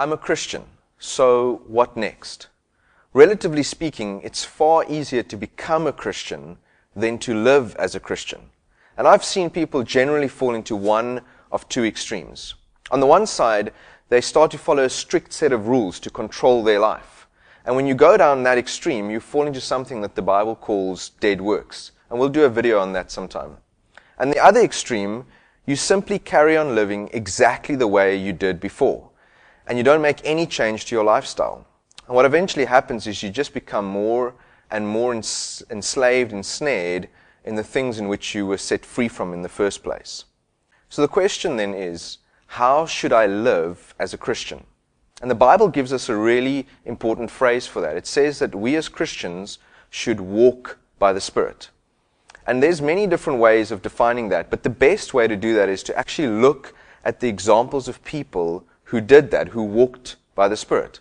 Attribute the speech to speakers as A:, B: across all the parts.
A: I'm a Christian, so what next? Relatively speaking, it's far easier to become a Christian than to live as a Christian. And I've seen people generally fall into one of two extremes. On the one side, they start to follow a strict set of rules to control their life. And when you go down that extreme, you fall into something that the Bible calls dead works. And we'll do a video on that sometime. And the other extreme, you simply carry on living exactly the way you did before. And you don't make any change to your lifestyle. And what eventually happens is you just become more and more enslaved and snared in the things in which you were set free from in the first place. So the question then is, how should I live as a Christian? And the Bible gives us a really important phrase for that. It says that we as Christians should walk by the Spirit. And there's many different ways of defining that, but the best way to do that is to actually look at the examples of people who did that, who walked by the Spirit.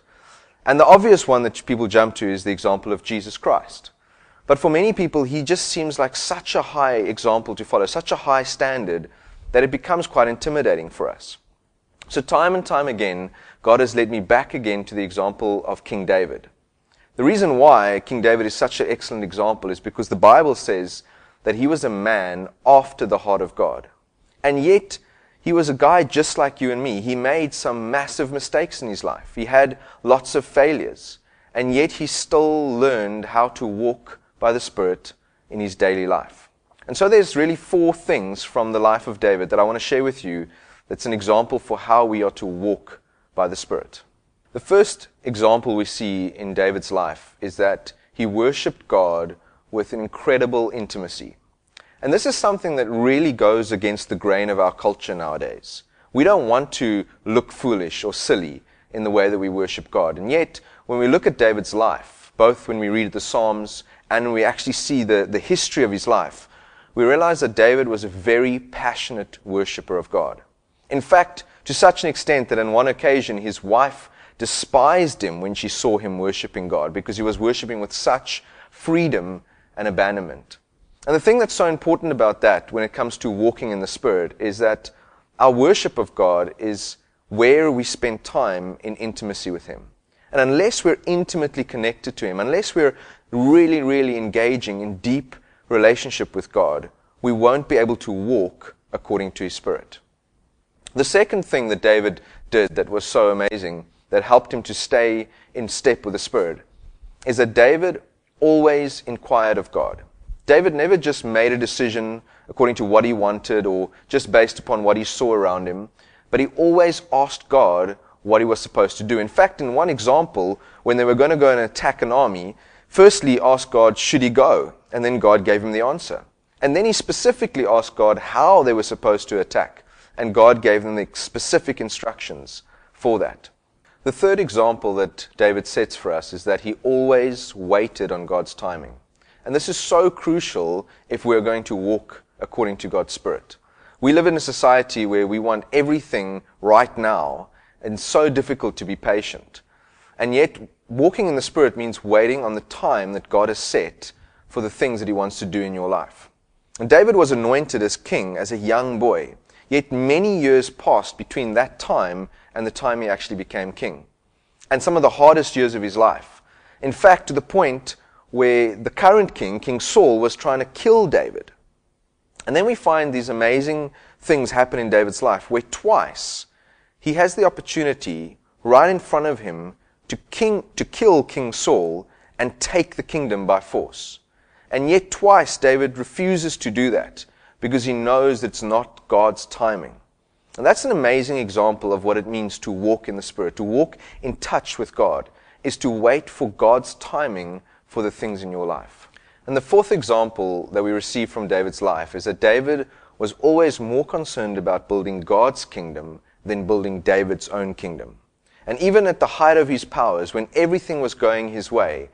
A: And the obvious one that people jump to is the example of Jesus Christ. But for many people, he just seems like such a high example to follow, such a high standard, that it becomes quite intimidating for us. So time and time again, God has led me back again to the example of King David. The reason why King David is such an excellent example is because the Bible says that he was a man after the heart of God. And yet, he was a guy just like you and me. He made some massive mistakes in his life. He had lots of failures. And yet he still learned how to walk by the Spirit in his daily life. And so there's really 4 things from the life of David that I want to share with you that's an example for how we are to walk by the Spirit. The first example we see in David's life is that he worshipped God with an incredible intimacy. And this is something that really goes against the grain of our culture nowadays. We don't want to look foolish or silly in the way that we worship God. And yet, when we look at David's life, both when we read the Psalms and when we actually see the history of his life, we realize that David was a very passionate worshiper of God. In fact, to such an extent that on one occasion his wife despised him when she saw him worshiping God because he was worshiping with such freedom and abandonment. And the thing that's so important about that when it comes to walking in the Spirit is that our worship of God is where we spend time in intimacy with Him. And unless we're intimately connected to Him, unless we're really, really engaging in deep relationship with God, we won't be able to walk according to His Spirit. The second thing that David did that was so amazing, that helped him to stay in step with the Spirit, is that David always inquired of God. David never just made a decision according to what he wanted or just based upon what he saw around him, but he always asked God what he was supposed to do. In fact, in one example, when they were going to go and attack an army, firstly he asked God, should he go? And then God gave him the answer. And then he specifically asked God how they were supposed to attack. And God gave them the specific instructions for that. The third example that David sets for us is that he always waited on God's timing. And this is so crucial if we're going to walk according to God's Spirit. We live in a society where we want everything right now, and it's so difficult to be patient. And yet, walking in the Spirit means waiting on the time that God has set for the things that He wants to do in your life. And David was anointed as king as a young boy, yet many years passed between that time and the time he actually became king. And some of the hardest years of his life. In fact, to the point where the current king, King Saul, was trying to kill David. And then we find these amazing things happen in David's life, where twice he has the opportunity right in front of him to kill King Saul and take the kingdom by force. And yet twice David refuses to do that because he knows that it's not God's timing. And that's an amazing example of what it means to walk in the Spirit. To walk in touch with God is to wait for God's timing for the things in your life. And the fourth example that we receive from David's life is that David was always more concerned about building God's kingdom than building David's own kingdom. And even at the height of his powers, when everything was going his way,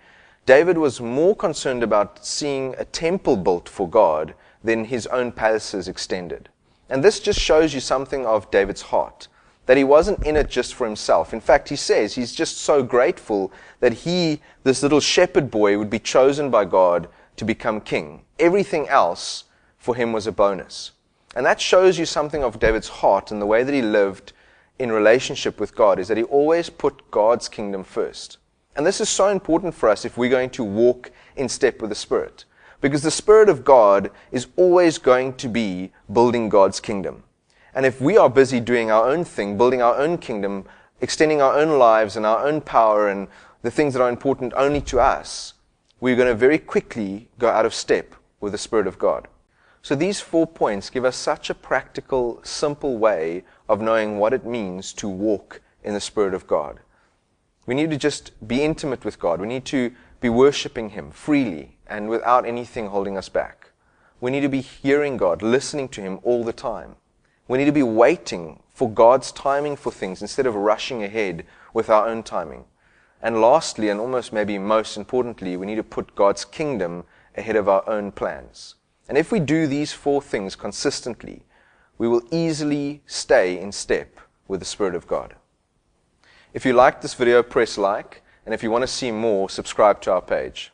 A: David was more concerned about seeing a temple built for God than his own palaces extended. And this just shows you something of David's heart, that he wasn't in it just for himself. In fact, he says he's just so grateful that he, this little shepherd boy, would be chosen by God to become king. Everything else for him was a bonus. And that shows you something of David's heart and the way that he lived in relationship with God is that he always put God's kingdom first. And this is so important for us if we're going to walk in step with the Spirit. Because the Spirit of God is always going to be building God's kingdom. And if we are busy doing our own thing, building our own kingdom, extending our own lives and our own power and the things that are important only to us, we're going to very quickly go out of step with the Spirit of God. So these 4 points give us such a practical, simple way of knowing what it means to walk in the Spirit of God. We need to just be intimate with God. We need to be worshiping Him freely and without anything holding us back. We need to be hearing God, listening to Him all the time. We need to be waiting for God's timing for things instead of rushing ahead with our own timing. And lastly, and almost maybe most importantly, we need to put God's kingdom ahead of our own plans. And if we do these 4 things consistently, we will easily stay in step with the Spirit of God. If you liked this video, press like, and if you want to see more, subscribe to our page.